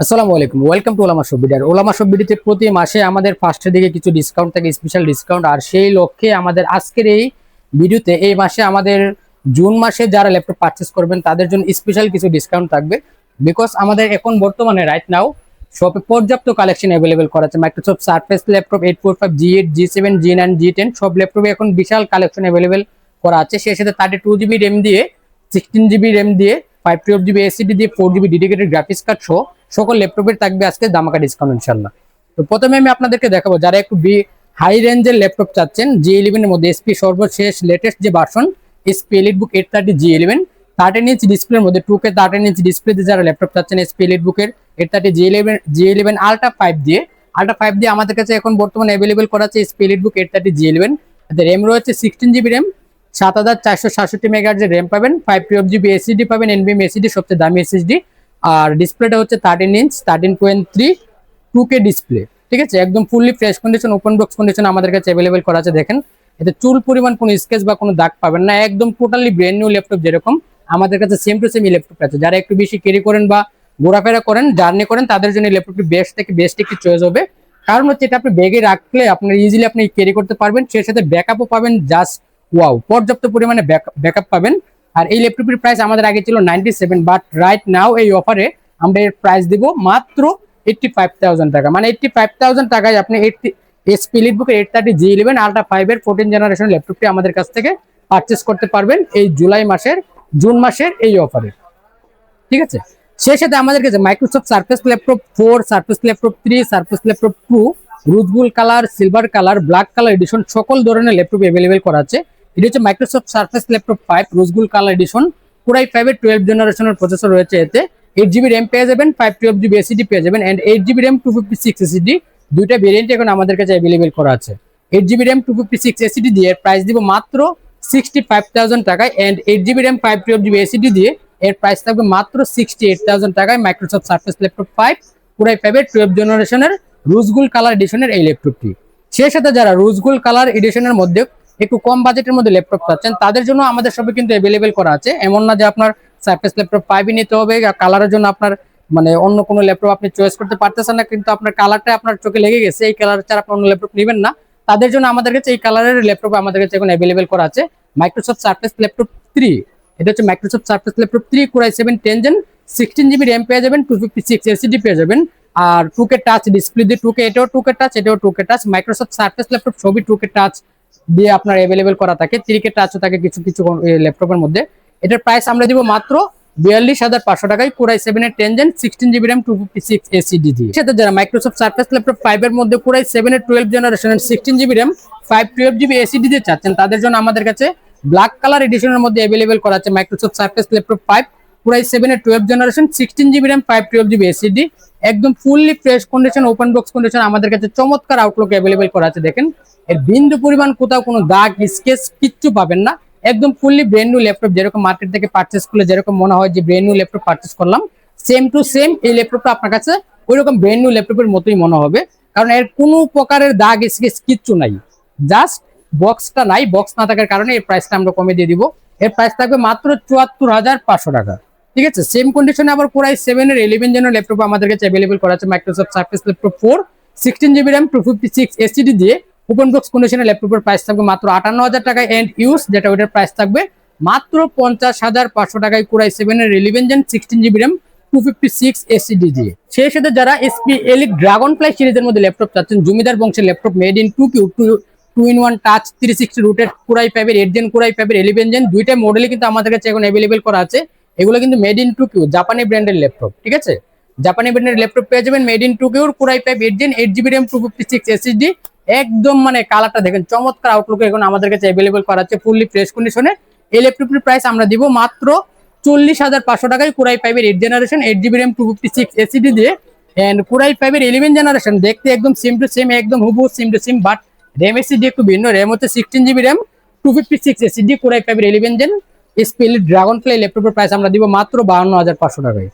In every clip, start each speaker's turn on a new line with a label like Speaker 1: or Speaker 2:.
Speaker 1: আসসালামু আলাইকুম, welcome to ওলামা শপ ভিডিও। ওলামা শপ ভিডিওতে প্রতি মাসে আমাদের ফার্স্টের দিকে কিছু ডিসকাউন্ট থাকে, স্পেশাল ডিসকাউন্ট। আর সেই লক্ষ্যে আমাদের আজকের এই ভিডিওতে এই মাসে আমাদের জুন মাসে যারা ল্যাপটপ পারচেস করবেন তাদের জন্য স্পেশাল কিছু ডিসকাউন্ট থাকবে। বিকজ আমাদের এখন বর্তমানে রাইট নাও শপে পর্যাপ্ত কালেকশন অ্যাভেলেবেল করা আছে। Microsoft Surface laptop 845 G8 G7 G9 G10 সব ল্যাপটপে এখন বিশাল কালেকশন অ্যাভেলেবেল করা আছে। সেই সাথে 32GB র্যাম দিয়ে, 16GB র্যাম দিয়ে, 512GB এসএসডি দিয়ে, 4GB ডেডিকেটেড গ্রাফিক্স কার্ড সহ সকল ল্যাপটপের থাকবে আজকে ধামাকা ডিসকাউন্ট ইনশাআল্লাহ। তো প্রথমে আমি আপনাদেরকে দেখাবো যারা একটু হাই রেঞ্জের ল্যাপটপ চাচ্ছেন, G11 এর মধ্যে এসপি সর্বশেষ লেটেস্ট যে version SP EliteBook 830 G11 13 inch ডিসপ্লের মধ্যে 2K 13 ইঞ্চ ডিসপ্লেতে যারা ল্যাপটপ চাচ্ছেন এসপি এলিটবুকের 830 G11 আলট্রা 5 দিয়ে আমাদের কাছে এখন বর্তমানে অ্যাভেলেবেল করা আছে এসপি এলিটবুক 830 G11। এতে র্যাম রয়েছে 16GB র্যাম, 7467 মেগাহার্টজের র্যাম পাবেন, 512GB এসএসডি পাবেন, এনভিএম এসএসডি সবচেয়ে দামি এসএসডি। আর ডিসপ্লেটা হচ্ছে 13 ইঞ্চ 13.3 2K ডিসপ্লে, ঠিক আছে। একদম fully fresh condition, open box condition আমাদের কাছে অ্যাভেলেবেল করা আছে। দেখেন এতে চুল পরিমাণ কোনো স্কেচ বা কোনো দাগ পাবেন না, একদম টোটালি ব্র্যান্ড নিউ ল্যাপটপ যেরকম আমাদের কাছে সেম টু সেম এই ল্যাপটপ আছে। যারা একটু বেশি ক্যারি করেন বা ঘোরাফেরা করেন, জার্নি করেন, তাদের জন্য এই ল্যাপটপটি বেস্ট থেকে বেস্ট একটি চয়েস হবে। কারণ হচ্ছে এটা আপনি ব্যাগে রাখলে আপনার ইজিলি আপনি ক্যারি করতে পারবেন, সেই সাথে ব্যাকআপও পাবেন। জাস্ট ওয়াও, পর্যাপ্ত পরিমাণে ব্যাকআপ পাবেন। আর এই ল্যাপটপের প্রাইস আমাদের আগে ছিল 97, বাট রাইট নাও এই অফারে আমরা এর প্রাইস দিব মাত্র 85,000 টাকা। মানে 85,000 টাকায় আপনি এসপি এলিটবুকের 830 G11 আলট্রা 5 এর 14 জেনারেশন ল্যাপটপটি আমাদের কাছ থেকে পারচেস করতে পারবেন এই জুন মাসের এই অফারে, ঠিক আছে। সেই সাথে আমাদের কাছে Microsoft Surface laptop 4, surface laptop 3, surface laptop 2, rose gold colour, silver colour, black colour addition সকল ধরনের ল্যাপটপ অ্যাভেলেবেল করা আছে। এটা হচ্ছে Microsoft Surface laptop 5 rose gold colour addition, core i 5 এর 12 জেনারেশনের প্রসেসর রয়েছে। এতে 8GB র্যাম পেয়ে যাবেন, 512GB এসএসডি পেয়ে যাবেন, এন্ড 8GB র্যাম 256 এসএসডি দুইটা ভেরিয়েন্ট এখন আমাদের কাছে অ্যাভেলেবেল করা আছে। 8GB র্যাম 256 এসএসডি দিয়ে প্রাইস দিব মাত্র 65,000 টাকায়, and 8GB RAM 512GB SSD দিয়ে এর প্রাইস থাকবে মাত্র 68,000 টাকায়। মাইক্রোসফট সারফেস ল্যাপটপ 5 কোরাই 5 এর 12 জেনারেশনের রোজ গোল্ড কালার এডিশনের এই ল্যাপটপটি। সেই সাথে যারা রোজ গোল্ড কালার এডিশনের মধ্যে একটু কম বাজেটের মধ্যে ল্যাপটপ চাচ্ছেন তাদের জন্য আমাদের সবে কিন্তু অ্যাভেলেবেল করা আছে। এমন না যে আপনার সারফেস ল্যাপটপ 5 নিতে হবে, কালারের জন্য আপনার মানে অন্য কোনো ল্যাপটপ আপনি চয়েস করতে পারতেছেন না, কিন্তু আপনার কালারটা আপনার চোখে লেগে গেছে, এই কালার ছাড়া আপনি অন্য ল্যাপটপ নেবেন না। তাদের জন্য আমাদের কাছে এই কালারের ল্যাপটপ আমাদের কাছে এখন অ্যাভেলেবেল করা আছে। মাইক্রোসফট সারফেস ল্যাপটপ 3, এটা হচ্ছে Microsoft Surface laptop 3 core i 7 10 gen, 16GB RAM পেয়ে যাবেন, 256 এসএসডি পেয়ে যাবেন, আর 2K টাচ ডিসপ্লে দিয়ে 2K, এটাও 2K টাচ, এটাও 2K touch. Microsoft Surface laptop সবই 2K টাচ দিয়ে আপনার অ্যাভেলেবেল করা থাকে, 3K টাচও থাকে কিছু কিছু ল্যাপটপের মধ্যে। এটার প্রাইস আমরা দিব মাত্র 42,500 টাকায়, কোরাই 7 এর 10 জেন, 16GB র্যাম, 256 এসএসডি দিয়ে। সেটা যারা মাইক্রোসফট সারফেস ল্যাপটপ 5 এর মধ্যে কোরাই 7 এর 12 জেনারেশনের 16GB র্যাম, 512GB এসএসডি দিয়ে চাচ্ছেন তাদের জন্য আমাদের কাছে ব্ল্যাক কালার এডিশনের মধ্যে অ্যাভেলেবেল করা আছে মাইক্রোসফট সারফেস ল্যাপটপ 5 কোরাই 7 এর 12 generation, 16GB RAM, 512GB SSD, একদম fully fresh condition, open box condition আমাদের কাছে চমৎকার আউটলুক অ্যাভেলেবেল করা আছে। দেখেন এর বিন্দু পরিমাণ কোথাও কোনো দাগ স্কেচ কিচ্ছু পাবেন না, একদম ফুললি ব্র্যান্ড নিউ ল্যাপটপ। যেরকম মার্কেট থেকে পারচেস করলে যেরকম মনে হয় যে ব্র্যান্ড নিউ ল্যাপটপ পারচেস করলাম, সেম টু সেম এই ল্যাপটপটা আপনার কাছে ওইরকম ব্র্যান্ড নিউ ল্যাপটপের মতোই মনে হবে, কারণ এর কোনো প্রকারের দাগ স্কেচ কিচ্ছু নাই। জাস্ট বক্সটা নাই, বক্স না থাকার কারণে এর প্রাইসটা আমরা কমে দিয়ে দিব। এর প্রাইস থাকবে মাত্র 74,500 টাকা, ঠিক আছে। সেম কন্ডিশনে আবার কোরাই 7 এর 11 জেনের ল্যাপটপ আমাদের কাছে অ্যাভেলেবল করা আছে। Microsoft Surface laptop 4 16GB RAM, 256 SSD দিয়ে ওপেন বক্স কন্ডিশনের ল্যাপটপের প্রাইস থাকবে মাত্র 58,000 টাকায়, এন্ড ইউজ যেটা ওটার প্রাইস থাকবে মাত্র 50,500 টাকায়, কোরাই 7 এর 11 জেন, 16GB র্যাম, 256 এসএসডি দিয়ে। সেই সাথে যারা এসপি এলিট ড্রাগন ফ্লাই সিরিজের মধ্যে ল্যাপটপ চাচ্ছেন, জমিদার বংশের laptop made in 2 in 1 touch 360 rooted core i 5 এর 8 জেন, কোরাই 5 এর 11 জেন, দুইটা মডেলই কিন্তু আমাদের কাছে এখন অ্যাভেলেবেল করা আছে। এগুলো কিন্তু মেড ইন 2Q জাপানি ব্র্যান্ডের ল্যাপটপ, ঠিক আছে। জাপানি ব্র্যান্ডের ল্যাপটপ পেয়ে যাবেন made in 2Q core i 5 8 gen, 8GB RAM, 256 SSD, একদম মানে কালারটা দেখেন চমৎকার আউটলুক এখন আমাদের কাছে অ্যাভেলেবেল করা আছে ফুললি ফ্রেশ কন্ডিশনে। এই ল্যাপটপের প্রাইস আমরা দিব মাত্র 40,500 টাকায়, কোরাই 5 এর 8 জেনারেশন, 8GB র্যাম, 256 এসএসডি দিয়ে, এন্ড কোরাই 5 এর 11 জেনারেশন দেখতে একদম সেম টু সেম, একদম হুবহু same to same, but RAM SSD একটু ভিন্ন। র্যাম হচ্ছে 16GB র্যাম, 256 এসএসডি, কোরাই 5 এর 11 gen HP Elite Dragonfly ল্যাপটপের প্রাইস আমরা দিব মাত্র 52,500 টাকায়।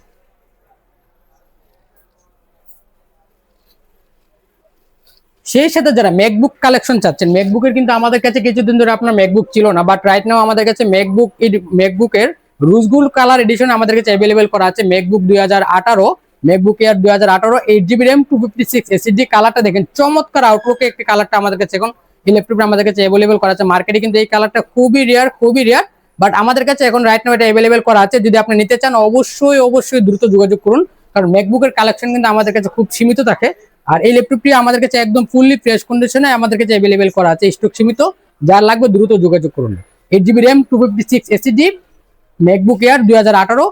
Speaker 1: সেই সাথে যারা ম্যাকবুক কালেকশন চাচ্ছেন, ম্যাকবুকের কিন্তু আমাদের কাছে কিছুদিন ধরে আপনার ম্যাকবুক ছিল না, বাট রাইট নাও আমাদের কাছে ম্যাকবুকের রোজ গোল্ড কালার এডিশন আমাদের কাছে অ্যাভেলেবেল করা আছে। MacBook 2018 MacBook air 2018 8GB RAM 256 SSD। কালারটা দেখেন চমৎকার আউটলুকে একটি কালারটা আমাদের কাছে এখন এই ল্যাপটপে আমাদের কাছে অ্যাভেলেবেল করা আছে। মার্কেটে কিন্তু এই কালারটা খুবই রেয়ার, বাট আমাদের কাছে এখন রাইট নাও এটা অ্যাভেলেবেল করা আছে। যদি আপনি নিতে চান অবশ্যই দ্রুত যোগাযোগ করুন, কারণ ম্যাকবুকের কালেকশন কিন্তু আমাদের কাছে খুব সীমিত থাকে। আর এই ল্যাপটপটি আমাদের কাছে একদম ফুললি ফ্রেশ কন্ডিশনে আমাদের কাছে অ্যাভেলেবেল করা আছে, স্টক সীমিত। যার লাগবে দ্রুত যোগাযোগ করুন। 8GB RAM 256 SSD MacBook air 2018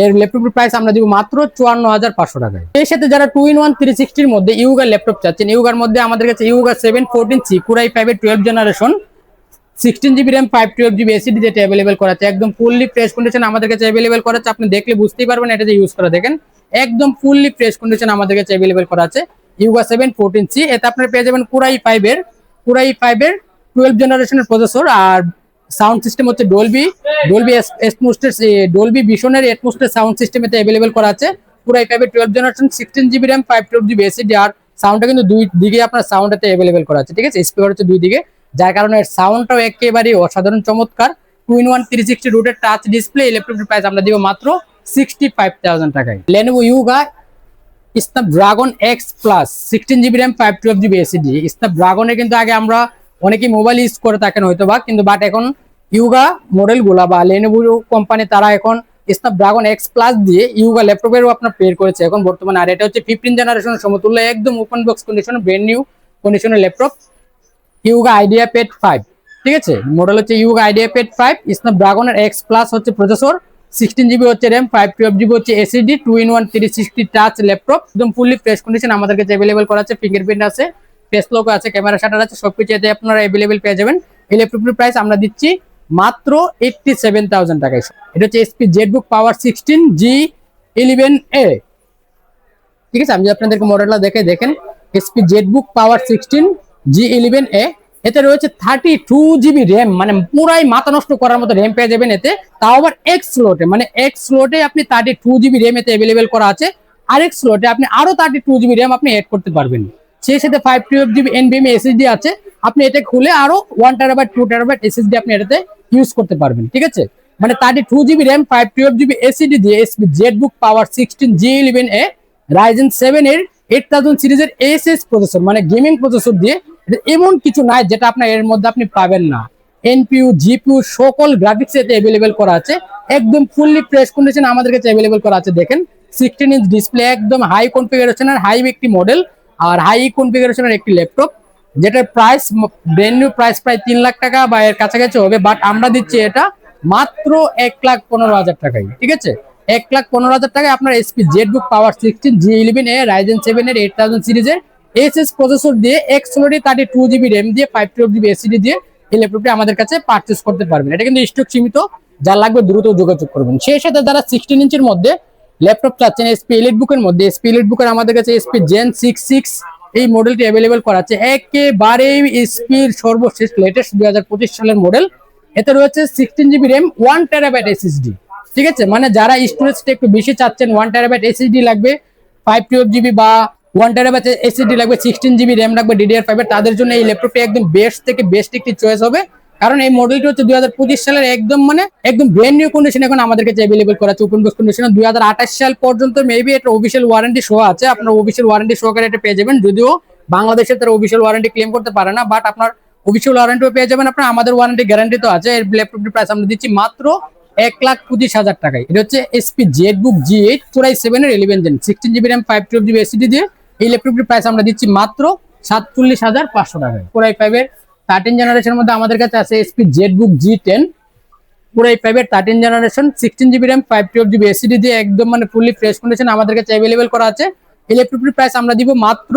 Speaker 1: এর ল্যাপটপের প্রাইস আমরা দিব মাত্র 54,500 টাকায়। এর সাথে যারা 2-in-1 360 এর মধ্যে ইউগার ল্যাপটপ চাচ্ছেন, ইউগার মধ্যে আমাদের কাছে ইউগা 714C Core i5 এর 12 generation 16GB RAM 512GB SSD যেটা অ্যাভেলেবেল করা আছে, একদম ফুললি ফ্রেশ কন্ডিশন আমাদের কাছে অ্যাভেলেবেল করা আছে। আপনি দেখলে বুঝতেই পারবেন এটা যে ইউজ করা, দেখেন একদম ফুললি ফ্রেশ কন্ডিশন আমাদের কাছে অ্যাভেলেবেল করা আছে ইউগা 714C। এতে আপনারা পেয়ে যাবেন Core i5 এর 12 জেনারেশনের প্রসেসর, আর সাউন্ড সিস্টেম হচ্ছে ডলবি ভিশনের এটমোস্ফিয়ার সাউন্ড সিস্টেম এতে অ্যাভেলেবেল করা আছে। Core i5 এর 12 generation 16GB RAM 512GB SSD, আর সাউন্ডটা কিন্তু দুই দিকে আপনার সাউন্ড এতে অ্যাভেলেবেল করা আছে, ঠিক আছে। স্পিকার হচ্ছে দুই দিকে, যার কারণে এর সাউন্ডটাও একেবারে অসাধারণ চমৎকার। 2-in-1 360 রুটের টাচ ডিসপ্লে এই ল্যাপটপের প্রাইস আমরা দিব মাত্র 65,000 টাকায়। Lenovo Yuga Snapdragon X Plus 16GB RAM 512GB SSD। স্ন্যাপড্রাগনের কিন্তু আগে আমরা অনেকেই মোবাইল ইউজ করে থাকেন হয়তো বা, কিন্তু বাট এখন ইউগা মডেলগুলা বা Lenovo কোম্পানি তারা এখন Snapdragon X Plus দিয়ে ইউগা ল্যাপটপেরও আপনার পেয়ার করেছে এখন বর্তমানে। আর এটা হচ্ছে 15 জেনারেশনের সমতুল্য, একদম open box condition, brand new কন্ডিশনের ল্যাপটপ ইউগা IdeaPad 5, ঠিক আছে। মডেল হচ্ছে ইউগা IdeaPad 5। স্ন্যাপড্রাগনের X Plus হচ্ছে প্রসেসর, 16GB হচ্ছে RAM, 512GB হচ্ছে SSD, 2-in-1 360 টাচ ল্যাপটপ, একদম ফুললি ফ্রেশ কন্ডিশন আমাদের কাছে অ্যাভেলেবেল করা আছে। ফিঙ্গারপ্রিন্ট আছে, ফেস লক আছে, ক্যামেরা শাটার আছে, সবকিছু এতে আপনারা অ্যাভেলেবেল পেয়ে যাবেন। এই ল্যাপটপের প্রাইস আমরা দিচ্ছি মাত্র 87,000 টাকায়। এটা হচ্ছে HP ZBook Power 16 G11A, ঠিক আছে। আমি আপনাদেরকে মডেলটা দেখেন HP ZBook Power 16 G11A। এতে রয়েছে 32GB RAM, মানে পুরাই মাথা নষ্ট করার মতো RAM পেয়ে যাবেন এতে, তাও আবার এক্স স্লটে আপনি 32GB RAM এতে অ্যাভেলেবেল করা আছে। আর এক্স স্লটে আপনি আরো 32GB RAM আপনি অ্যাড করতে পারবেন। সেই সাথে 512GB NVMe SSD আছে, আপনি এটা খুলে আরো 1TB 2TB SSD আপনি এটাতে ইউজ করতে পারবেন, ঠিক আছে। মানে 32GB RAM 512GB SSD দিয়ে HP ZBook Power 16 G11A Ryzen 7 এর 8000 সিরিজের ASUS প্রসেসর, মানে গেমিং প্রসেসর দিয়ে, এমন কিছু নাই যেটা আপনার এর মধ্যে আপনি পাবেন না। NPU GPU সকল গ্রাফিক্স এতে অ্যাভেলেবেল করা আছে, একদম ফুললি ফ্রেশ কন্ডিশন আমাদের কাছে অ্যাভেলেবেল করা আছে। দেখেন 16 ইঞ্চ ডিসপ্লে, একদম হাই কনফিগারেশনের হাই একটি মডেল আর হাই কনফিগারেশনের একটি ল্যাপটপ, যেটার প্রাইস ব্র্যান্ড নিউ প্রাইস প্রায় 3 লাখ টাকা বা এর কাছাকাছি হবে, বাট আমরা দিচ্ছি এটা মাত্র 1,15,000 টাকায়, ঠিক আছে। 1,15,000 টাকায় আপনার HP ZBook Power 16 G11A Ryzen 7 এর 8000 সিরিজের ASUS প্রসেসর দিয়ে এক্সক্লুসিভ 32GB RAM দিয়ে 512GB SSD দিয়ে এই ল্যাপটপটি আমাদের কাছে পারচেজ করতে পারবেন। এটা কিন্তু স্টক সীমিত, যার লাগবে দ্রুত যোগাযোগ করবেন। সেই সাথে যারা 16 ইঞ্চের মধ্যে ল্যাপটপ চাচ্ছেন HP EliteBook এর মধ্যে, HP EliteBook এর আমাদের কাছে HP Gen 66 এই মডেলটি অ্যাভেলেবেল করা আছে, একেবারে HP এর সর্বশেষ লেটেস্ট 2025 সালের মডেল। এতে রয়েছে 16GB RAM 1TB SSD, ঠিক আছে। মানে যারা স্টোরেজটা একটু বেশি চাচ্ছেন, 1TB SSD লাগবে, 512GB বা 1TB SSD লাগবে, 16GB RAM লাগবে DDR5 এর, তাদের জন্য এই ল্যাপটপটি একদম বেস্ট থেকে বেস্ট একটি চয়েস হবে। কারণ এই মডেলটি হচ্ছে 2025 সালের একদম ব্র্যান্ড নিউ কন্ডিশন এখন আমাদের কাছে অ্যাভেলেবল করা আছে ওপেন বক্স কন্ডিশনে। 2028 সাল পর্যন্ত মেবি এটা অফিসিয়াল ওয়ারেন্টি সহ আছে, আপনার অফিসিয়াল ওয়ারেন্টি সহকারে এটা পেয়ে যাবেন। যদিও বাংলাদেশে তারা অফিসিয়াল ওয়ারেন্টি ক্লেম করতে পারে না, বাট আপনার অফিসিয়াল ওয়ারেন্টিও পেয়ে যাবেন আপনার, আমাদের ওয়ারেন্টি গ্যারান্টি তো আছে। এই ল্যাপটপটির প্রাইস আমরা দিচ্ছি মাত্র 1,25,000 টাকায়। এটা হচ্ছে HP ZBook G8 Core i7 এর 11 Gen 16GB RAM 512GB SSD দিয়ে এই ল্যাপটপটির প্রাইস আমরা দিচ্ছি মাত্র 47,500 টাকায়। Core i5 এর 13 জেনারেশনের মধ্যে আমাদের কাছে আছে HP ZBook G10 Core i5 এর 13 generation 16GB RAM 512GB SSD দিয়ে একদম মানে ফুললি ফ্রেশ কন্ডিশন আমাদের কাছে অ্যাভেলেবেল করা আছে। এই ল্যাপটপটির প্রাইস আমরা দিব মাত্র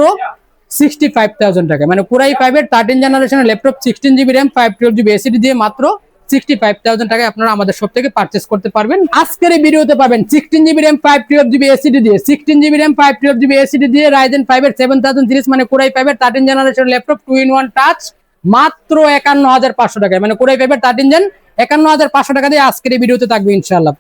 Speaker 1: 65,000 টাকা। মানে Core i5 এর 13 জেনারেশনের laptop 16GB RAM 512GB SSD দিয়ে মাত্র 65,000 টাকায় আপনারা আমাদের শপ থেকে পারচেজ করতে পারবেন। আজকের এই ভিডিওতে পাবেন 16GB RAM 512GB SSD দিয়ে 16GB RAM 512GB SSD দিয়ে Ryzen 5 এর 7000 সিরিজ, মানে Core i5 এর 13 জেনারেশন ল্যাপটপ 2-in-1 টাচ মাত্র 51,500 টাকায়। মানে Core i5 এর 13 জেন 51,500 টাকা দিয়ে আজকের এই ভিডিওতে থাকবে ইনশাআল্লাহ।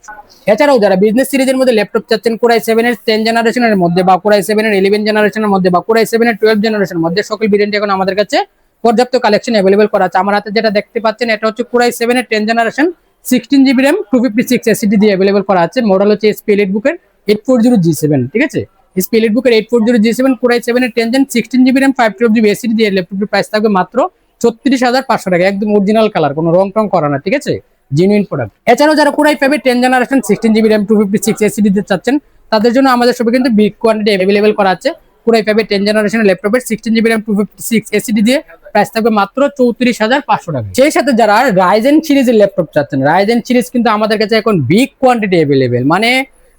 Speaker 1: এছাড়াও যারা বিজনেস সিরিজের মধ্যে ল্যাপটপ চাচ্ছেন Core i7 এর 10 জেনারেশনের মধ্যে বা Core i7 এর 11 জেনারেশনের মধ্যে বা Core i7 এর 12 জেনারেশনের মধ্যে, সকল ভেরিয়েন্ট এখন আমাদের কাছে পর্যাপ্ত কালেকশন অ্যাভেলেবেল করা আছে। আমার হাতে যেটা দেখতে পাচ্ছেন এটা হচ্ছে Core i7 এর 10 জেনারেশন 16 GB র্যাম 256 এসএসডি দিয়ে অ্যাভেলেবল করা আছে। মডেল হচ্ছে এসপি এলিটবুকের 840G7, ঠিক আছে। এসপি এলিটবুকের 840G7 Core i7 এর 10 Gen 16 GB RAM 512 GB SSD দিয়ে ল্যাপটপটির প্রাইস থাকবে মাত্র 34,500 টাকা। একদম অরিজিনাল কালার, কোনো রং টং করা না, ঠিক আছে, জেনুইন প্রোডাক্ট। এছাড়াও যারা Core i5 এর 10 জেনারেশন 16 GB র্যাম 256 এসএসডি দিতে চাচ্ছেন, তাদের জন্য আমাদের শপে কিন্তু বিগ কোয়ান্টিটি অ্যাভেলেবল করা আছে। Core i5 এর 10 জেনারেশনের ল্যাপটপের 16 GB র্যাম 256 এসএসডি দিয়ে প্রাইস থাকবে মাত্র 34,500 টাকা। সেই সাথে যারা রাইজেন সিরিজের ল্যাপটপ চাচ্ছেন, রাইজেন সিরিজ কিন্তু আমাদের কাছে এখন বিগ কোয়ান্টিটি অ্যাভেলেবেল, মানে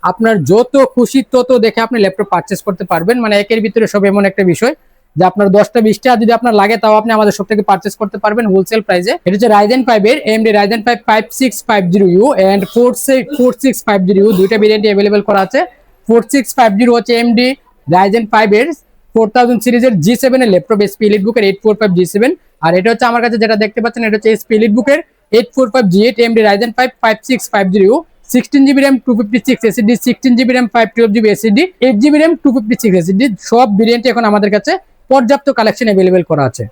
Speaker 1: আপনার যত খুশি তত দেখে আপনি ল্যাপটপ পারচেস করতে পারবেন। মানে একের ভিতরে সব এমন একটা বিষয় যে আপনার 10টা 20টা যদি আপনার লাগে তাও আপনি আমাদের শপ থেকে পারচেস করতে পারবেন হোলসেল প্রাইসে। এটা হচ্ছে রাইজেন 5 এর AMD Ryzen 5 5650U and 4650U, দুইটা ভেরিয়েন্ট अवेलेबल করা আছে। 4650 হচ্ছে AMD রাইজেন 5 এর 4000 সিরিজের G7 এর ল্যাপটপ, এসপি এলিটবুকের 845G7। আর এটা হচ্ছে আমার কাছে যেটা দেখতে পাচ্ছেন, এটা হচ্ছে এসপি এলিটবুকের 845G8 AMD Ryzen 5 5650U, 16 GB RAM 256 SSD, 16 GB RAM 512 GB SSD, 8 GB RAM 256 SSD, সব ভেরিয়েন্ট এখন আমাদের কাছে পর্যাপ্ত কালেকশন अवेलेबल করা আছে।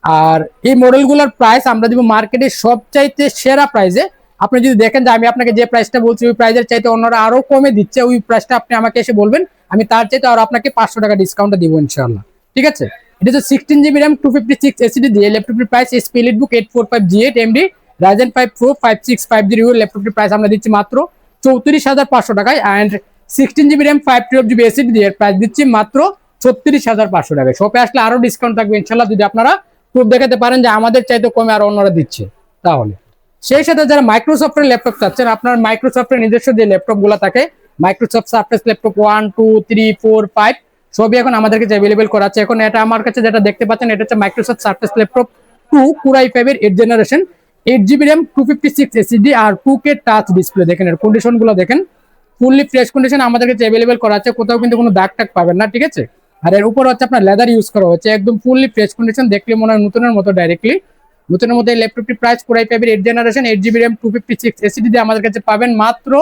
Speaker 1: আর এই মডেলগুলোর প্রাইস আমরা দিব মার্কেটে সবচাইতে সেরা প্রাইসে। আপনি যদি দেখেন যে আমি আপনাকে যে প্রাইসটা বলছি ওই প্রাইসের চাইতে অন্যরা আরো কমে দিচ্ছে, ওই প্রাইসটা আপনি আমাকে এসে বলবেন, আমি তার চাইতে আরো আপনাকে 500 টাকা ডিসকাউন্ট দিব ইনশাআল্লাহ, ঠিক আছে। এটা হচ্ছে 16 GB র্যাম 256 এসএসডি দিয়ে ল্যাপটপের price SP EliteBook 845G8 AMD Ryzen 5 Pro 5650U ল্যাপটপের প্রাইস আমরা দিচ্ছি মাত্র 34,500 টাকায়। And 16 GB RAM 512 GB SSD দিয়ে প্রাইস দিচ্ছি মাত্র 36,500 টাকায়। শপে আসলে আরো ডিসকাউন্ট থাকবে ইনশাআল্লাহ, যদি আপনারা প্রুফ দেখাতে পারেন যে আমাদের চাইতে কমে আর অন্যরা দিচ্ছে তাহলে। সেই সাথে যারা মাইক্রোসফটের ল্যাপটপ চাচ্ছেন, আপনার মাইক্রোসফটের নিজস্ব যে ল্যাপটপ গুলো থাকে, মাইক্রোসফট সারফেস ল্যাপটপ 1 2 3 4 5 সবই এখন আমাদের কাছে अवेलेबल করা আছে। এখন এটা আমার কাছে যেটা দেখতে পাচ্ছেন, এটা হচ্ছে Microsoft Surface laptop 2 Core i5 এর 8 জেনারেশন 8 GB র্যাম 256 এসএসডি আর 2K টাচ ডিসপ্লে। দেখেন এর কন্ডিশন গুলো দেখেন, ফুললি ফ্রেশ কন্ডিশন আমাদের কাছে अवेलेबल করা আছে, কোথাও কিন্তু কোনো দাগ টাগ পাবেন না, ঠিক আছে। আর এর উপর হচ্ছে আপনার লেদার ইউজ করা হচ্ছে, একদম ফুললি ফ্রেশ কন্ডিশন, দেখলে মনে হয় নতুনের মতো, ডাইরেক্টলি নতুনের মতো। এই ল্যাপটপটির প্রাইস Core i5 এর 8 জেনারেশন 8 GB র্যাম 256 এসএসডি দিয়ে আমাদের কাছে পাবেন মাত্র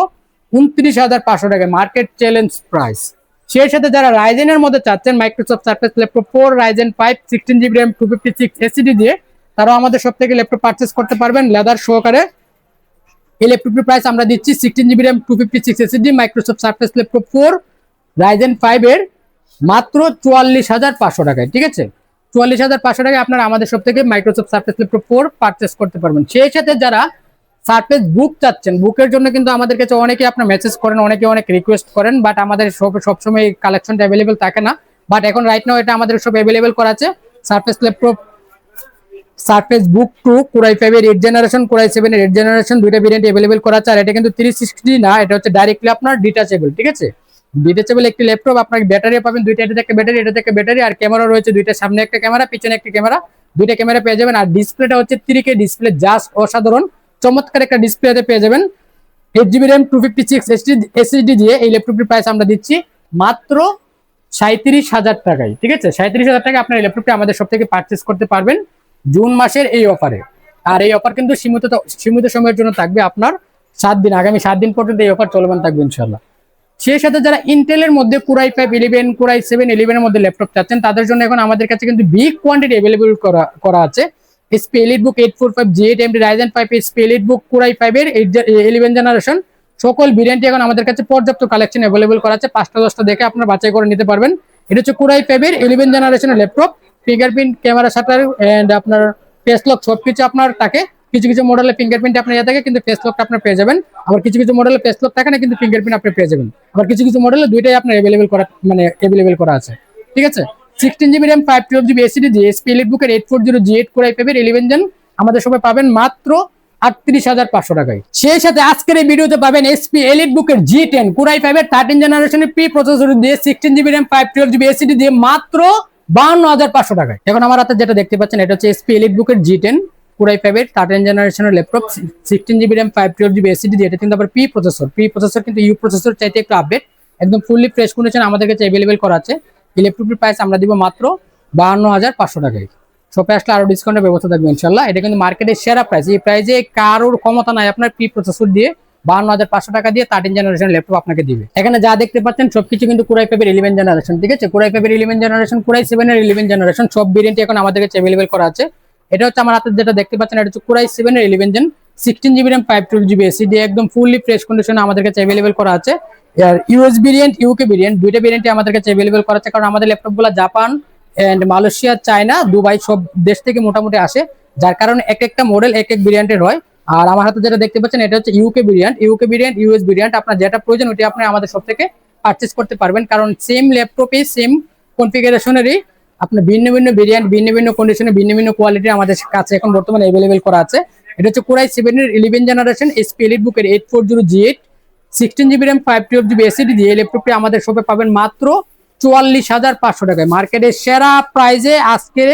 Speaker 1: 29,500 টাকায়, মার্কেট চ্যালেঞ্জ প্রাইস। সেই সাথে যারা রাইজেনের মধ্যে চাচ্ছেন Microsoft Surface laptop 4 Ryzen 5 16 GB RAM 256 SSD দিয়ে, তারাও আমাদের সব থেকে ল্যাপটপ পারচেস করতে পারবেন লেদার সহকারে। এই ল্যাপটপটির প্রাইস আমরা দিচ্ছি 16 GB RAM 256 SSD Microsoft Surface laptop 4 Ryzen 5 এর মাত্র 44,500 টাকায়, ঠিক আছে। 44,500 টাকায় আপনারা আমাদের সব থেকে মাইক্রোসফট সারফেস ল্যাপটপ 4 পারচেস করতে পারবেন। সেই সাথে যারা সারফেস বুক চাচ্ছেন, বুকের জন্য কিন্তু আমাদের কাছে অনেকে আপনার মেসেজ করেন, অনেকে অনেক রিকোয়েস্ট করেন, বাট আমাদের সবসময় কালেকশনটা অ্যাভেলেবেল থাকে না। বাট এখন রাইট নাও এটা আমাদের সব অ্যাভেলেবেল করা আছে। সারফেস ল্যাপটপ সারফেস বুক 2 Core i5 এর 8 জেনারেশন Core i7 এর 8 জেনারেশন দুইটা ভেরিয়েন্ট अवेलेबल করা আছে। আর এটা কিন্তু 360 না, এটা হচ্ছে ডাইরেক্টলি আপনার ডিটাচেবল, ঠিক আছে। ডিটাচেবল একটি ল্যাপটপ, আপনাকে ব্যাটারি পাবেন দুইটা, এটা থেকে ব্যাটারি, এটা থেকে ব্যাটারি, আর ক্যামেরা রয়েছে দুইটা, সামনে একটা ক্যামেরা পিছনে একটা ক্যামেরা, দুইটা ক্যামেরা পেয়ে যাবেন। আর ডিসপ্লেটা হচ্ছে 3K ডিসপ্লে, জাস্ট অসাধারণ চমৎকার একটা ডিসপ্লেতে পেয়ে যাবেন। 8 GB র্যাম 256 এসএসডি দিয়ে এই ল্যাপটপটির প্রাইস আমরা দিচ্ছি মাত্র 37,000 টাকায়, ঠিক আছে। 37,000 টাকায় আপনার এই ল্যাপটপটি আমাদের সব থেকে পারচেস করতে পারবেন জুন মাসের এই অফারে। আর এই অফার কিন্তু সীমিত সময়ের জন্য থাকবে, আপনার 7 দিন, আগামী 7 দিন পর্যন্ত এই অফার চলমান থাকবে ইনশাআল্লাহ। সেই সাথে যারা ইন্টেলের মধ্যে Core i5 11 Core i7 11 এর মধ্যে ল্যাপটপ চাচ্ছেন, তাদের জন্য এখন আমাদের কাছে কিন্তু বিগ কোয়ান্টিটি अवेलेबल করা আছে। SP EliteBook 845G8 AMD Ryzen 5 SP EliteBook Core i5 এর 11 জেনারেশন সকল ভেরিয়েন্টই এখন আমাদের কাছে পর্যাপ্ত কালেকশন अवेलेबल করা আছে। 5টা 10টা দেখে আপনারা বাছাই করে নিতে পারবেন। এটা হচ্ছে Core i5 এর 11 জেনারেশনের laptop, fingerprint, camera shutter and আপনার ফেস লক সবকিছু আপনার থাকে। কিছু কিছু মডেলে ফিঙ্গারপ্রিন্ট আপনার ইয়ে থাকে, কিন্তু ফেস লকটা আপনার পেয়ে যাবেন। আবার কিছু কিছু মডেলে ফেস লক থাকে না, কিন্তু ফিঙ্গারপ্রিন্ট আপনি পেয়ে যাবেন। আবার কিছু কিছু মডেলে দুইটাই আপনার अवेलेबल করা আছে, ঠিক আছে। 16 GB র্যাম 512 GB এসএসডি দিয়ে এসপি এলিটবুকের 840G8 Core i5 এর 11 জেন আমাদের সবাই পাবেন মাত্র 38,500 টাকায়। সেই সাথে আজকের এই ভিডিওতে পাবেন এসপি এলিটবুকের G10 Core i5 এর 13 জেনারেশনের প্রি প্রসেসর দিয়ে 16 GB র্যাম 512 GB এসএসডি দিয়ে মাত্র 52,500 টাকায়। এখন আমার হাতে যেটা দেখতে পাচ্ছেন, এটা হচ্ছে এসপি এলিটবুকের G10 Core i5 এর 13 জেনারেশনের laptop 16 GB RAM 512 GB SSD দিয়ে। এটা কিন্তু আবার প্রি প্রসেসর কিন্তু ইউ প্রসেসর চাইতে একটু আপডেট, একদম ফুললি ফ্রেশ কন্ডিশন আমাদের কাছে अवेलेबल করা আছে। এই ল্যাপটপটির প্রাইস আমরা দিব মাত্র 52,500 টাকায়। শপে আসলে আরো ডিসকাউন্টের ব্যবস্থা থাকবে ইনশাআল্লাহ। এটা কিন্তু মার্কেটের সেরা প্রাইস, এই প্রাইসে কারোর ক্ষমতা নাই আপনার প্রি প্রসেসর দিয়ে 52,500 টাকা দিয়ে 13 জেনারেশনের ল্যাপটপ আপনাকে দিবে। এখানে যা দেখতে পাচ্ছেন সবকিছু কিন্তু Core i5 এর 11 জেনারেশন, ঠিক আছে। Core i5 এর 11 জেনারেশন, Core i7 এর 11 জেনারেশন সব ভেরিয়েন্ট এখন আমাদের কাছে अवेलेबल করা আছে। এটা হচ্ছে আমার হাতে যেটা দেখতে পাচ্ছেন, এটা হচ্ছে Core i7 এর 11 জেন 16 GB RAM 512 GB SSD একদম ফুললি ফ্রেশ কন্ডিশনে আমাদের কাছে অ্যাভেলেবেল করা আছে। আর ইউএস ভেরিয়েন্ট, ইউকে ভেরিয়েন্ট, দুইটা ভেরিয়েন্টই আমাদের কাছে অ্যাভেলেবেল করা আছে, কারণ আমাদের ল্যাপটপগুলো Japan and Malaysia, China, Dubai সব দেশ থেকে মোটামুটি আসে, যার কারণে এক একটা মডেল এক এক ভেরিয়েন্টের হয়। আর আমার হাতে যেটা দেখতে পাচ্ছেন এটা হচ্ছে ইউকে ভেরিয়েন্ট, ইউএস ভেরিয়েন্ট। আপনার যেটা প্রয়োজন ওটা আপনি আমাদের সব থেকে পারচেজ করতে পারবেন, কারণ সেম ল্যাপটপে সেম কনফিগারেশনেরই আপনার ভিন্ন ভিন্ন ভেরিয়েন্ট, ভিন্ন ভিন্ন কন্ডিশনে, ভিন্ন ভিন্ন কোয়ালিটি আমাদের কাছে এখন বর্তমানে অ্যাভেলেবেল করা আছে। এটা হচ্ছে কোরাই 7 এর 11 জেনারেশন এসপি এলিট বুকের 840G8 16 GB RAM 512 GB SSD দিয়ে ল্যাপটপটি আমাদের শপে পাবেন মাত্র 44,500 টাকায়। মার্কেটের সেরা প্রাইজে আজকে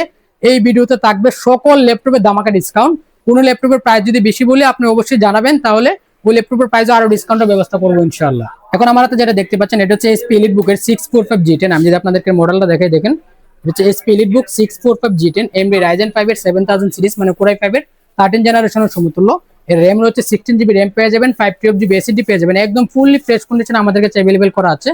Speaker 1: এই ভিডিওতে থাকবে সকল ল্যাপটপের দামাকা ডিসকাউন্ট। কোনো ল্যাপটপের প্রাইস যদি বেশি বলি আপনি অবশ্যই জানাবেন, তাহলে ওই ল্যাপটপের প্রাইসে আরো ডিসকাউন্টের ব্যবস্থা করবো ইনশাআল্লাহ। এখন আমার হাতে যেটা দেখতে পাচ্ছেন এটা হচ্ছে এসপি এলিট বুকের 645G10। আমি যদি আপনাদেরকে মডেলটা দেখাই দেখেন, এটা হচ্ছে এসপি এলিট বুক 645G10 AMD Ryzen 5 এর 7000 সিরিজ, মানে কোরাই 5 এর 13 জেনারেশনের সমতুল্য। এর র্যাম রয়েছে 16 GB র্যাম পেয়ে যাবেন, 512 GB SSD পেয়ে যাবেন, একদম ফুললি ফ্রেশ কন্ডিশন আমাদের কাছে অ্যাভেলেবেল করা আছে।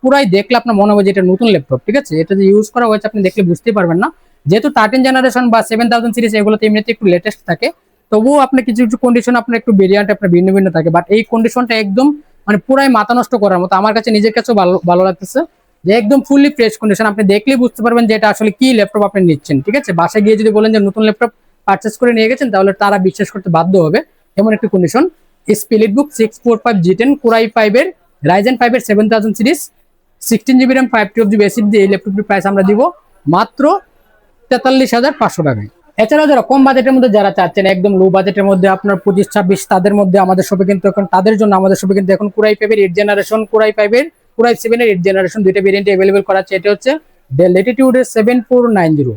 Speaker 1: পুরাই দেখলে আপনার মনে হবে যে এটা নতুন ল্যাপটপ, ঠিক আছে? এটা যে ইউজ করা হয়েছে আপনি দেখলে বুঝতেই পারবেন না, যেহেতু 13 জেনারেশন বা 7000 সিরিজ এগুলোতে এমনিতে একটু লেটেস্ট থাকে, তবুও আপনি কিছু কিছু কন্ডিশন আপনার একটু ভেরিয়েন্ট আপনার ভিন্ন ভিন্ন থাকে, বাট এই কন্ডিশনটা একদম মানে পুরাই মাথা নষ্ট করার মতো। আমার কাছে নিজের কাছেও ভালো ভালো লাগতেছে যে একদম ফুললি ফ্রেশ কন্ডিশন, আপনি দেখলেই বুঝতে পারবেন যে এটা আসলে কি ল্যাপটপ আপনি নিচ্ছেন, ঠিক আছে? বাসায় গিয়ে যদি বলেন যে নতুন ল্যাপটপ পারচেস করে নিয়ে গেছেন, তাহলে তারা বিশ্বাস করতে বাধ্য হবে, এমন একটি কন্ডিশন। এসপি এলিট বুক 645G10 কোরাই 5 এর Ryzen 5 এর 7000 series 16 GB RAM 512 GB SSD দিয়ে এই ল্যাপটপটির প্রাইস আমরা দিব মাত্র 43,500 টাকায়। এছাড়াও যারা কম বাজেটের মধ্যে যারা চাচ্ছেন একদম লো বাজেটের মধ্যে আপনার 25-26 তাদের মধ্যে আমাদের শপে কিন্তু এখন তাদের জন্য আমাদের শপে কিন্তু এখন কোরাই 5 এর 8 জেনারেশন, কোরাই 5 এর কোরাই 7 এর 8 জেনারেশন দুইটা ভেরিয়েন্ট अवेलेबल করা আছে। এটা হচ্ছে ডেল ল্যাটিটিউড এর 7490,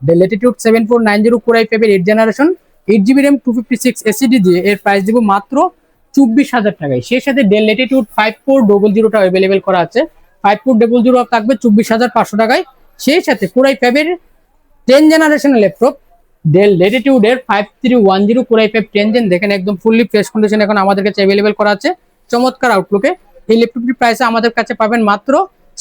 Speaker 1: ডেল ল্যাটিটিউড 7490 কোরাই 5 এর 8 জেনারেশন 8GB RAM 256 SSD দিয়ে এর প্রাইস দিব মাত্র 24,000 টাকায়। সেই সাথে ডেল ল্যাটিটিউড 5400 টা अवेलेबल করা আছে, 5400 থাকবে 24,500 টাকায়। সেই সাথে কোরাই 5 এর 10 জেনারেশনের ল্যাপটপ ডেল ল্যাটিটিউড এর 5310 কোরাই 5 10 জেন দেখেন একদম ফুললি ফ্রেশ কন্ডিশন এখন আমাদের কাছে अवेलेबल করা আছে চমৎকার আউটলুকে। এই ল্যাপটপটির প্রাইসে আমাদের কাছে পাবেন মাত্র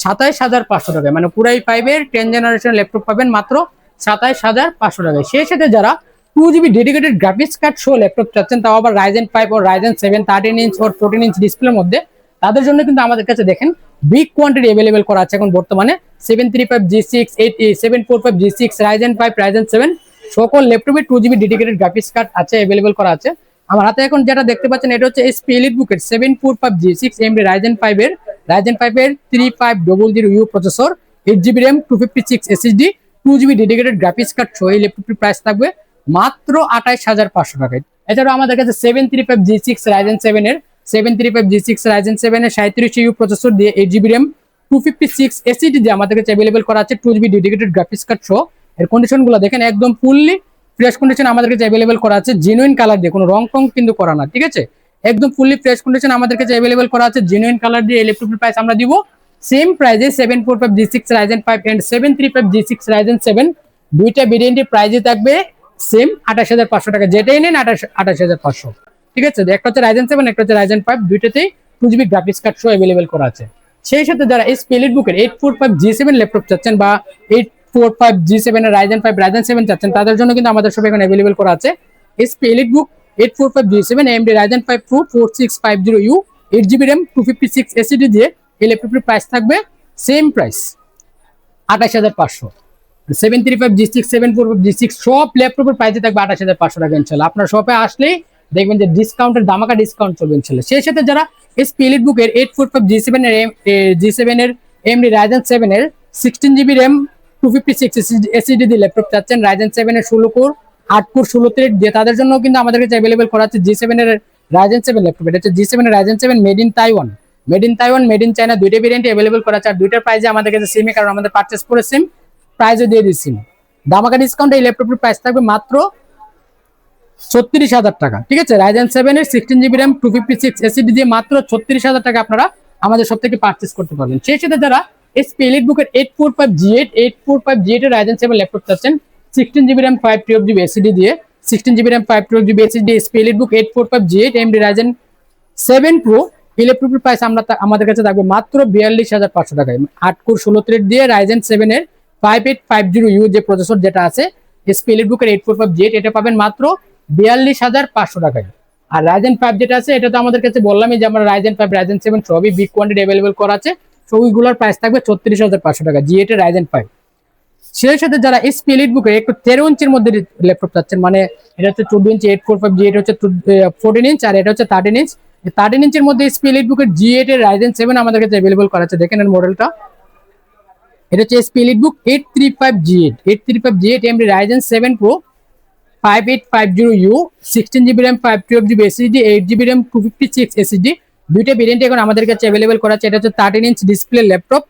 Speaker 1: 27,500 টাকায়, মানে কোরাই 5 এর 10 জেনারেশন ল্যাপটপ পাবেন মাত্র 27,500 টাকায়। সেই সাথে যারা 2GB ডেডিকেটেড গ্রাফিক্স কার্ড সহ ল্যাপটপ চাচ্ছেন, তাও আবার Ryzen 5 ও Ryzen 7 13 ইঞ্চ ও 14 ইঞ্চ ডিসপ্লের মধ্যে, তাদের জন্য কিন্তু আমাদের কাছে দেখেন বিগ কোয়ান্টিটি अवेलेबल করা আছে এখন বর্তমানে। 735G6 745G6 Ryzen 5 Ryzen 7 সকল ল্যাপটপে 2GB ডেডিকেটেড গ্রাফিক্স কার্ড আছে अवेलेबल করা আছে। আমার হাতে এখন যেটা দেখতে পাচ্ছেন এটা হচ্ছে এসপি এলিট বুকের 745G6 AMD Ryzen 5 এর 3500U processor, 8GB RAM 256 SSD 2GB dedicated graphics card সহ এই ল্যাপটপটির প্রাইস থাকবে মাত্র 28,500 টাকায়। এছাড়াও আমাদের কাছে 735G6 Ryzen 7 এর 735G6 Ryzen 7 এর 3700U প্রসেসর দিয়ে 8GB RAM 256 SSD দিয়ে আমাদের কাছে अवेलेबल করা আছে 2GB ডেডিকেটেড গ্রাফিক্স কার্ড সহ। এর কন্ডিশনগুলো দেখেন একদম ফুললি ফ্রেশ কন্ডিশন আমাদের কাছে अवेलेबल করা আছে, জেনুইন কালার দিয়ে, কোনো রং টং কিন্তু করা না, ঠিক আছে? একদম ফুললি ফ্রেশ কন্ডিশন আমাদের কাছে अवेलेबल করা আছে, জেনুইন কালার দিয়ে। এই ল্যাপটপের প্রাইস আমরা দিব সেম প্রাইসে 745G6 Ryzen 5 and 735G6 Ryzen 7 দুইটা ভেরিয়েন্টের প্রাইসই থাকবে সেম 28,500 টাকা, যেটাই নেন 28,500, ঠিক আছে? একটা হচ্ছে Ryzen 7 একটা হচ্ছে Ryzen 5, দুইটাতেই 2GB গ্রাফিক্স কার্ড সহ अवेलेबल করা আছে। সেই সাথে যারা এসপি এলিট বুকের 845G7 ল্যাপটপ চাচ্ছেন বা 845G7 এর Ryzen 5 Ryzen 7 চাচ্ছেন, তাদের জন্য কিন্তু আমাদের শপে এখন अवेलेबल করা আছে এসপি এলিট বুক 845G7 AMD Ryzen 5 Pro 4650U 8GB RAM 256 SSD দিয়ে এই ল্যাপটপের প্রাইস থাকবে সেম প্রাইস 28,500। 735G6 745G6 সব ল্যাপটপের প্রাইসে থাকবে 28,500 টাকা ইনশাআল্লাহ। আপনার শপে আসলেই দেখবেন যে ডিসকাউন্টের দামাকা ডিসকাউন্ট চলবে ইনশাআল্লাহ। সেই সাথে যারা এসপি এলিট বুকের 845G7 এর G7 এর AMD Ryzen 7 এর 16GB RAM 256 SSD দিয়ে ল্যাপটপ চাচ্ছেন, Ryzen 7 এর 16 কোর 8 কোর 16 থ্রেড দিয়ে, তাদের জন্য কিন্তু আমাদের কাছে अवेलेबल করা আছে G7 এর Ryzen 7 ল্যাপটপ। এটা হচ্ছে G7 এর Ryzen 7 made in Taiwan, made in China, দুইটা ভেরিয়েন্টে अवेलेबल করা আছে। আর দুইটার প্রাইসে আমাদের কাছে সেমই, কারণ আমাদের পারচেজ করে সেম প্রাইসও দিয়ে দিচ্ছি। দামাকা ডিসকাউন্ট এই ল্যাপটপের প্রাইস থাকবে মাত্র 36,000 টাকা, ঠিক আছে? Ryzen 7 এর 16GB RAM 256 SSD দিয়ে মাত্র 36,000 টাকা আপনারা আমাদের সব থেকে পারচেজ করতে পারবেন। সেই সাথে যারা এসপি এলিট বুকের 845G8 এর Ryzen 7 ল্যাপটপ চাচ্ছেন 16GB RAM 512GB SSD দিয়ে 16GB RAM 512GB SSD SP elite বুক 845G8 AMD Ryzen 7 Pro এই ল্যাপটপের প্রাইস আমাদের কাছে থাকবে মাত্র 42,500 টাকায়। 8 কোর 16 থ্রেড দিয়ে Ryzen 7 এর 5850U যে প্রসেসর যেটা আছে এসপি এলিট বুকের 845G8 এটা পাবেন মাত্র 42,500 টাকায়। আর রাইজেন 5 যেটা আছে এটা তো আমাদের কাছে বললামই যে আমরা রাইজেন 5 রাইজেন 7 সবই বিগ কোয়ান্টিটি অ্যাভেলেবল করা আছে, তো ওইগুলোর প্রাইস থাকবে 36,500 টাকা G8 এর রাইজেন 5। সেই সাথে যারা এসপি এলিট বুকের একটু 13 ইঞ্চির মধ্যে ল্যাপটপ চাচ্ছেন, মানে এটা হচ্ছে 14 ইঞ্চি 845 G8 হচ্ছে 14 ইঞ্চ আর এটা হচ্ছে 13 ইঞ্চ, 13 ইঞ্চের মধ্যে এসপি এলিট বুকের G8 এর রাইজেন 7 আমাদের কাছে অ্যাভেলেবল করা আছে। দেখেন এর মডেলটা, এটা হচ্ছে এসপি এলিট বুক 835 G8 AMD Ryzen 7 Pro 5850U 16GB RAM 512GB SSD 8GB RAM 256 SSD, দুইটা ভেরিয়েন্ট এখন আমাদের কাছে অ্যাভেলেবল করা আছে। এটা হচ্ছে 13 inch display laptop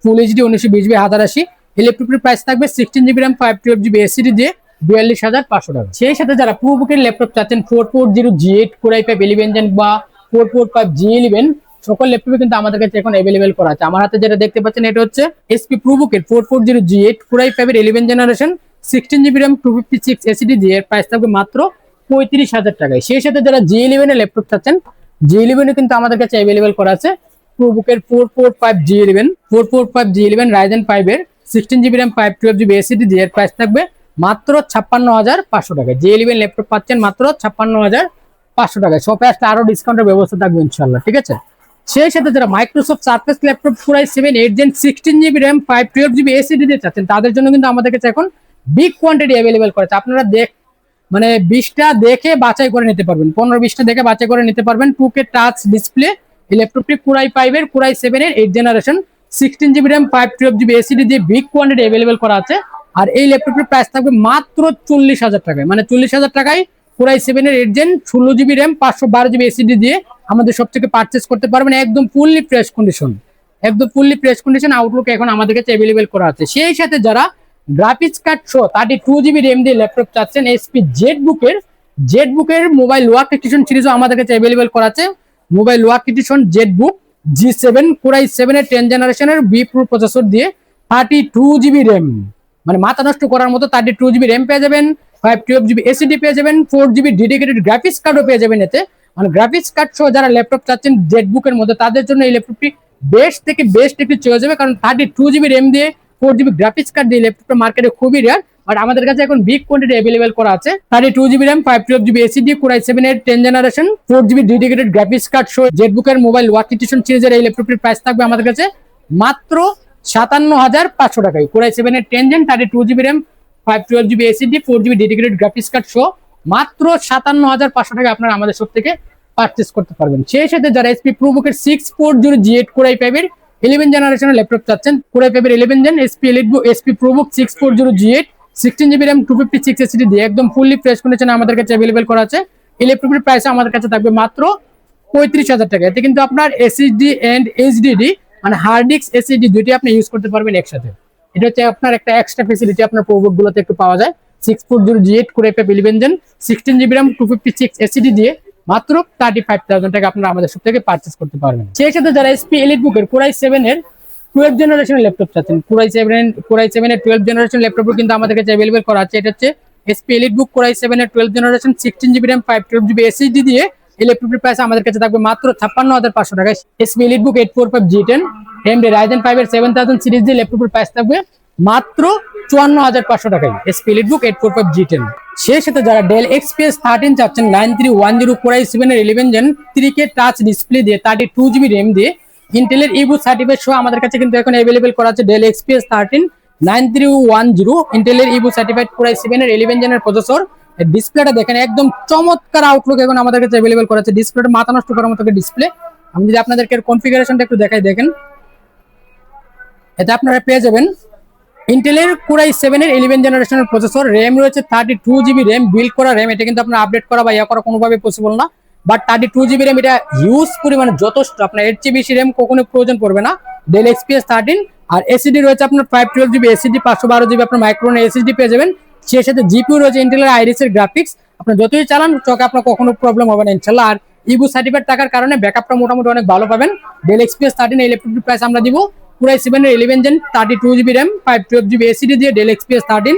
Speaker 1: full HD 1920 by 1080। এই ল্যাপটপের প্রাইস থাকবে 16GB RAM 512GB SSD দিয়ে 42,500 টাকা। সেই সাথে যারা প্রোবুকের ল্যাপটপ চাচ্ছেন 440 G8 Core i5 11 Gen বা 445 G11 সকল ল্যাপটপে কিন্তু আমাদের কাছে এখন অ্যাভেলেবল করা আছে। আমার হাতে যেটা দেখতে পাচ্ছেন এটা হচ্ছে এসপি প্রোবুকের 440 G8 Core i5 এর 11 জেনারেশন 16GB RAM 256 SSD দিয়ে এর প্রাইস থাকবে মাত্র 35,000 টাকায়। সেই সাথে যারা G11 এর ল্যাপটপ চাচ্ছেন G11 কিন্তু আমাদের কাছে অ্যাভেলেবল করা আছে। প্রোবুকের 445 G11 রাইজেন 5 এর 16GB RAM 512GB SSD দিয়ে এর প্রাইস থাকবে মাত্র 56,500 টাকায়। G11 ল্যাপটপ পাচ্ছেন মাত্র 56,500 টাকায়। শপে আসলে আরো ডিসকাউন্টের ব্যবস্থা থাকবে ইনশাআল্লাহ, ঠিক আছে। সেই সাথে যারা Microsoft Surface laptop Core i7 8 Gen 16GB RAM 512GB SSD দিয়ে চাচ্ছেন তাদের জন্য কিন্তু আমাদের কাছে এখন বিগ কোয়ান্টিটি অ্যাভেলেবল করেছে। আপনারা মানে 20টা দেখে বাছাই করে নিতে পারবেন, 15-20টা দেখে বাছাই করে নিতে পারবেন। 2K টাচ ডিসপ্লে এই ল্যাপটপটি Core i5 এর Core i7 এর 8 generation 16GB RAM 512GB SSD দিয়ে বিগ কোয়ান্টিটি অ্যাভেলেবল করা আছে। আর এই ল্যাপটপটির প্রাইস থাকবে মাত্র 40,000 টাকায়, মানে 40,000 টাকায় Core i7 এর 8 Gen 16GB RAM 512GB SSD দিয়ে আমাদের সব থেকে পারচেস করতে পারবেন একদম ফুললি ফ্রেশ কন্ডিশন, একদম ফুললি ফ্রেশ কন্ডিশন আউটলুক এখন আমাদের কাছে অ্যাভেলেবল করা আছে। সেই সাথে যারা গ্রাফিক্স কার্ড সহ 32GB RAM দিয়ে ল্যাপটপ চাচ্ছেন এসপি জেড বুকের মোবাইল ওয়ার্ক এডিশন সিরিজও আমাদের কাছে অ্যাভেলেবল করা আছে। Mobile work edition Z book G7 Core i7 এর 10 জেনারেশনের বি প্রো প্রসেসর দিয়ে 32GB RAM, মানে মাথা নষ্ট করার মতো 32GB RAM পেয়ে যাবেন, 512GB SSD পেয়ে যাবেন, 4GB ডেডিকেটেড গ্রাফিক্স কার্ডও পেয়ে যাবেন এতে। মানে গ্রাফিক্স কার্ড সহ যারা ল্যাপটপ চাচ্ছেন জেড বুকের মধ্যে তাদের জন্য এই ল্যাপটপটি বেস্ট থেকে বেস্ট একটি চয়েস হবে, কারণ 32GB RAM দিয়ে 4GB গ্রাফিক্স কার্ড দিয়ে ল্যাপটপটা মার্কেটে খুবই রেয়ার। বাট আমাদের কাছে এখন বিগ কোয়ান্টিটি অ্যাভেলেবল করা আছে। 32GB RAM 512GB SSD Core i7 এর 10 generation 4GB dedicated graphics card সহ জেটবুকের মোবাইল ওয়ার্ক এডিশন সিরিজের এই ল্যাপটপটির প্রাইস থাকবে আমাদের কাছে মাত্র 57,500 টাকায়। Core i7 এর 10 Gen 32GB RAM 512GB SSD 4GB dedicated graphics card সহ মাত্র 57,500 টাকা আপনারা আমাদের সব থেকে পারচেস করতে পারবেন। সেই সাথে যারা এসপি প্রোবুকের 640 G8 Core i5 এর 11 জেনারেশনের ল্যাপটপ চাচ্ছেন Core i5 এর 11 Gen SP ProBook 640 G8 16GB RAM 256 SSD দিয়ে একদম ফুললি ফ্রেশ কন্ডিশনে আমাদের কাছে অ্যাভেলেবল করা আছে। এই ল্যাপটপের প্রাইস আমাদের কাছে থাকবে মাত্র 35,000 টাকা। এতে কিন্তু আপনার এসএসডি এন্ড এইচডিডি মানে হার্ড ডিস্ক এসএসডি দুইটি আপনি ইউজ করতে পারবেন একসাথে। এটা হচ্ছে আপনার একটা এক্সট্রা ফ্যাসিলিটি আপনার প্রোবুক গুলোতে একটু পাওয়া যায়। 640 G8 Core i5 11 Gen 16GB RAM 256 SSD দিয়ে মাত্র 35,000 টাকা আপনারা আমাদের সব থেকে পারচেস করতে পারবেন। সেই সাথে যারা এসপি এলিট বুকের Core i7 এর 12 জেনারেশনের ল্যাপটপ চাচ্ছেন Core i7 এর 12 জেনারেশন ল্যাপটপও কিন্তু আমাদের কাছে অ্যাভেলেবল করা আছে। এটা হচ্ছে এসপি এলিট বুক Core i7 এর 12 generation 16GB RAM 512GB SSD দিয়ে এই ল্যাপটপের প্রাইস আমাদের কাছে থাকবে মাত্র 56,500 টাকা। এসপি এলিট বুক 845 G10 AMD Ryzen 5 এর 7000 সিরিজ দিয়ে ল্যাপটপের প্রাইস থাকবে মাত্র 54,500 টাকায় এসপি এলিট বুক 845 G10। সেই সাথে যারা ডেল XPS 13 চাচ্ছেন 9310 Core i7 এর 11 Gen 3K টাচ ডিসপ্লে দিয়ে 32GB RAM দিয়ে ইন্টেলের ইবুক সার্টিফাইড সহ আমাদের কাছে কিন্তু এখন अवेलेबल করা আছে ডেল XPS 13 9310 ইন্টেলের ইবুক সার্টিফাইড Core i7 এর 11 জেনের প্রসেসর। ডিসপ্লেটা দেখেন একদম চমৎকার আউটলুক এখন আমাদের কাছে अवेलेबल করা আছে। ডিসপ্লেটা মাথা নষ্ট করার মতো ডিসপ্লে। আমি যদি আপনাদেরকে এর কনফিগারেশনটা একটু দেখাই, দেখেন এতে আপনারা পেয়ে যাবেন ইন্টেলের Core i7 এর 11 জেনারেশনের প্রসেসর, RAM রয়েছে 32GB RAM বিল্ড করা RAM। এটা কিন্তু আপনারা আপডেট করা বা ইয়া করা কোনোভাবে পসিবল না, বাট 32GB RAM এটা হিউজ পরিমাণে যথেষ্ট, আপনার এর চেয়ে বেশি RAM কখনো প্রয়োজন পড়বে না ডেল XPS 13। আর এসএসডি রয়েছে আপনার 512GB এসএসডি 512GB আপনার মাইক্রোন এসএসডি পেয়ে যাবেন। সেই সাথে জিপিইউ রয়েছে ইন্টেলের আইরিস এর গ্রাফিক্স, আপনি যতই চালান চকে আপনার কখনো প্রবলেম হবে না ইনশাআল্লাহ। আর ইবুক সার্টিফাইড থাকার কারণে ব্যাকআপটা মোটামুটি অনেক ভালো পাবেন। ডেল XPS 13 এই ল্যাপটপটির প্রাইস আমরা দিব Core i7 এর 11 Gen 32GB RAM 512GB SSD দিয়ে ডেল XPS 13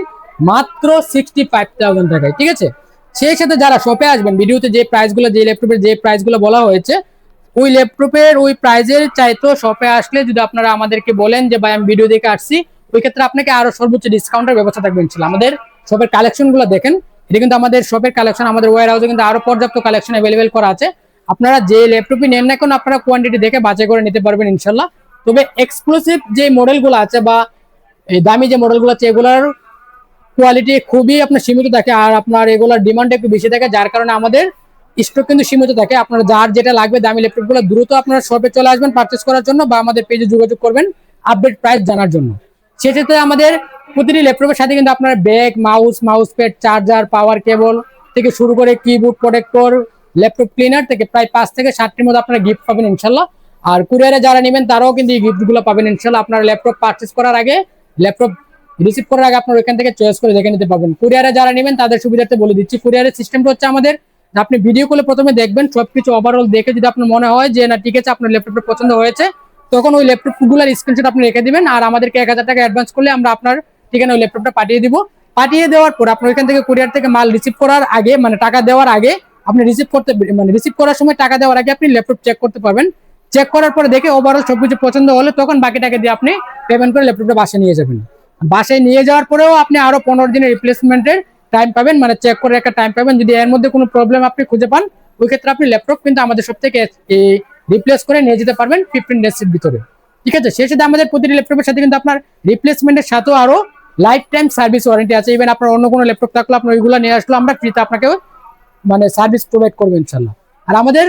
Speaker 1: মাত্র 65,000 টাকায়, ঠিক আছে। সেই সাথে যারা শপে আসবেন ভিডিওতে যে প্রাইসগুলো যে ল্যাপটপের যে প্রাইসগুলো বলা হয়েছে ওই ল্যাপটপের ওই প্রাইজের চাইতো শপে আসলে যদি আপনারা আমাদেরকে বলেন যে ভাই আমি ভিডিও দেখে আসছি, ওই ক্ষেত্রে আপনাকে আরো সর্বোচ্চ ডিসকাউন্টের ব্যবস্থা থাকবে ইনশাআল্লাহ। আমাদের শপের কালেকশনগুলো দেখেন, এটা কিন্তু আমাদের শপের কালেকশন, আমাদের ওয়্যার হাউসে কিন্তু আরো পর্যাপ্ত কালেকশন অ্যাভেলেবেল করা আছে। আপনারা যে ল্যাপটপই নেন না কেন আপনারা কোয়ান্টিটি দেখে বাছাই করে নিতে পারবেন ইনশাল্লাহ। তবে এক্সক্লুসিভ যে মডেলগুলো আছে বা এই দামি যে মডেলগুলো আছে এগুলোর কোয়ালিটি খুবই আপনার সীমিত থাকে, আর আপনার এগুলোর ডিমান্ড একটু বেশি থাকে, যার কারণে আমাদের স্টক কিন্তু সীমিত থাকে। আপনার যার যেটা লাগবে দামি ল্যাপটপগুলো দ্রুত আপনারা শপে চলে আসবেন পারচেস করার জন্য, বা আমাদের পেজে যোগাযোগ করবেন আপডেট প্রাইস জানার জন্য। সেক্ষেত্রে আমাদের প্রতিটি ল্যাপটপের সাথে কিন্তু আপনার ব্যাগ, মাউস প্যাড, চার্জার, পাওয়ার কেবল থেকে শুরু করে কিবোর্ড প্রোটেক্টর, ল্যাপটপ ক্লিনার থেকে প্রায় 5 থেকে 7টির মধ্যে আপনারা গিফট পাবেন ইনশাল্লাহ। আর কুরিয়ারে যারা নেবেন তারাও কিন্তু এই গিফটগুলো পাবেন ইনশাল্লাহ। আপনার ল্যাপটপ পারচেস করার আগে, ল্যাপটপ রিসিভ করার আগে আপনার ওইখান থেকে চয়েস করে দেখে নিতে পারবেন। কুরিয়ারে যারা নেবেন তাদের সুবিধার্থে বলে দিচ্ছি, কুরিয়ারের সিস্টেমটা হচ্ছে আমাদের আপনি ভিডিও কলে প্রথমে দেখবেন, সবকিছু ওভারঅল দেখে যদি আপনার মনে হয় যে না ঠিক আছে আপনার ল্যাপটপটা পছন্দ হয়েছে, তখন ওই ল্যাপটপগুলোর স্ক্রিনশট আপনি রেখে দিবেন, আর আমাদেরকে 1000 টাকা অ্যাডভান্স করলে আমরা আপনার ঠিকানা ওই ল্যাপটপটা পাঠিয়ে দিব। পাঠিয়ে দেওয়ার পর আপনার ওইখান থেকে কুরিয়ার থেকে মাল রিসিভ করার আগে, মানে টাকা দেওয়ার আগে আপনি রিসিভ করার সময় টাকা দেওয়ার আগে আপনি ল্যাপটপ চেক করতে পারবেন। চেক করার পরে দেখে ওভারঅল সবকিছু পছন্দ হলে তখন বাকি টাকা দিয়ে আপনি পেমেন্ট করে ল্যাপটপটা বাসায় নিয়ে যাবেন। বাসায় নিয়ে যাওয়ার পরেও আপনি আরো 15 দিনের রিপ্লেসমেন্টের টাইম পাবেন, মানে চেক করে একটা টাইম পাবেন। যদি এর মধ্যে কোনো প্রবলেম আপনি খুঁজে পান, ওই ক্ষেত্রে আপনি ল্যাপটপ কিন্তু আমাদের সব থেকে রিপ্লেস করে নিয়ে যেতে পারবেন 15 ডেজের ভিতরে। ঠিক আছে, সেই সাথে আমাদের প্রতিটি ল্যাপটপের সাথে কিন্তু আপনার রিপ্লেসমেন্টের সাথেও আরো লাইফ টাইম সার্ভিস ওয়ারেন্টি আছে। ইভেন আপনার অন্য কোনো ল্যাপটপ থাকলে আপনার ওইগুলো নিয়ে আসলো আমরা ফ্রিতে আপনাকে মানে সার্ভিস প্রোভাইড করবো ইনশাল্লাহ। আর আমাদের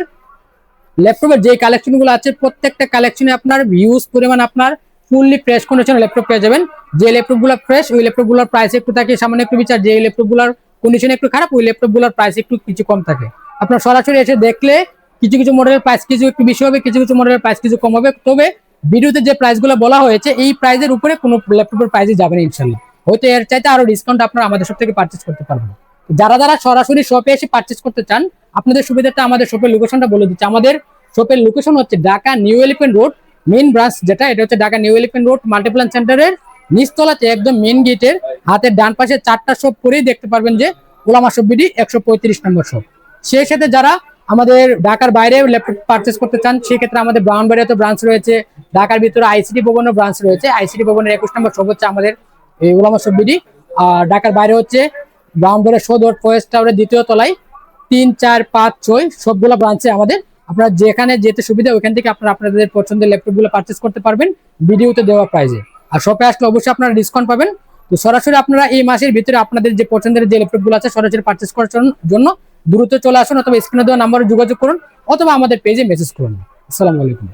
Speaker 1: ল্যাপটপের যে কালেকশনগুলো আছে প্রত্যেকটা কালেকশনে আপনার হিউজ পরিমাণ আপনার ফুললি ফ্রেশ কন্ডিশনের ল্যাপটপ পেয়ে যাবেন। যে ল্যাপটপগুলো ফ্রেশ ওই ল্যাপটপগুলোর প্রাইস একটু থাকে সামান্য একটু বিচার, যে ল্যাপটপগুলোর কন্ডিশন একটু খারাপ ওই ল্যাপটপগুলোর প্রাইস একটু কিছু কম থাকে। আপনার সরাসরি এসে দেখলে কিছু কিছু মডেলের প্রাইস কিছু একটু বেশি হবে, কিছু কিছু মডেলের প্রাইস কিছু কম হবে। তবে ভিডিওতে যে প্রাইসগুলো বলা হয়েছে এই প্রাইসের উপরে কোনো ল্যাপটপের প্রাইসই যাবে না ইনশাল্লাহ। হয়তো এর চাইতে আরো ডিসকাউন্ট আপনারা আমাদের সব থেকে পারচেস করতে পারবেন। যারা যারা সরাসরি শপে এসে পারচেস করতে চান আপনাদের সুবিধাটা আমাদের শপের লোকেশনটা বলে দিচ্ছি। আমাদের শপের লোকেশন হচ্ছে Dhaka new elephant road main branch, যেটা এটা হচ্ছে Dhaka new elephant road Multiplan সেন্টারের নিচতলাতে একদম মেইন গেটের হাতের ডান পাশে 4টা শপ করেই দেখতে পারবেন যে ওলামা শপ বিডি 135 নম্বর শপ। সেই সাথে যারা আমাদের ঢাকার বাইরে ল্যাপটপ পারচেস করতে চান সেক্ষেত্রে আমাদের ব্রাউনবাড়িয়াতে ব্রাঞ্চ রয়েছে, ঢাকার ভিতরে আইসিটি ভবনের ব্রাঞ্চ রয়েছে। আইসিটি ভবনের 21 নম্বর শপ হচ্ছে আমাদের এই ওলামা শপ বিডি। আর ঢাকার বাইরে হচ্ছে ব্রাউনবাড়িয়া সদর ফয়েস্ট টাওয়ারের 2য় তলায় 3, 4, 5, 6 সবগুলো ব্রাঞ্চে আমাদের। আপনারা যেখানে যেতে সুবিধা ওইখান থেকে আপনারা আপনাদের পছন্দের ল্যাপটপগুলো পারচেস করতে পারবেন ভিডিওতে দেওয়া প্রাইসে। আর শপে আসলে অবশ্যই আপনারা ডিসকাউন্ট পাবেন। তো সরাসরি আপনারা এই মাসের ভিতরে আপনাদের যে পছন্দের যে ল্যাপটপগুলো আছে সরাসরি পারচেস করার জন্য দ্রুত চলে আসুন, অথবা স্ক্রিনে দেওয়া নাম্বারে যোগাযোগ করুন, অথবা আমাদের পেজে মেসেজ করুন। আসসালামু আলাইকুম।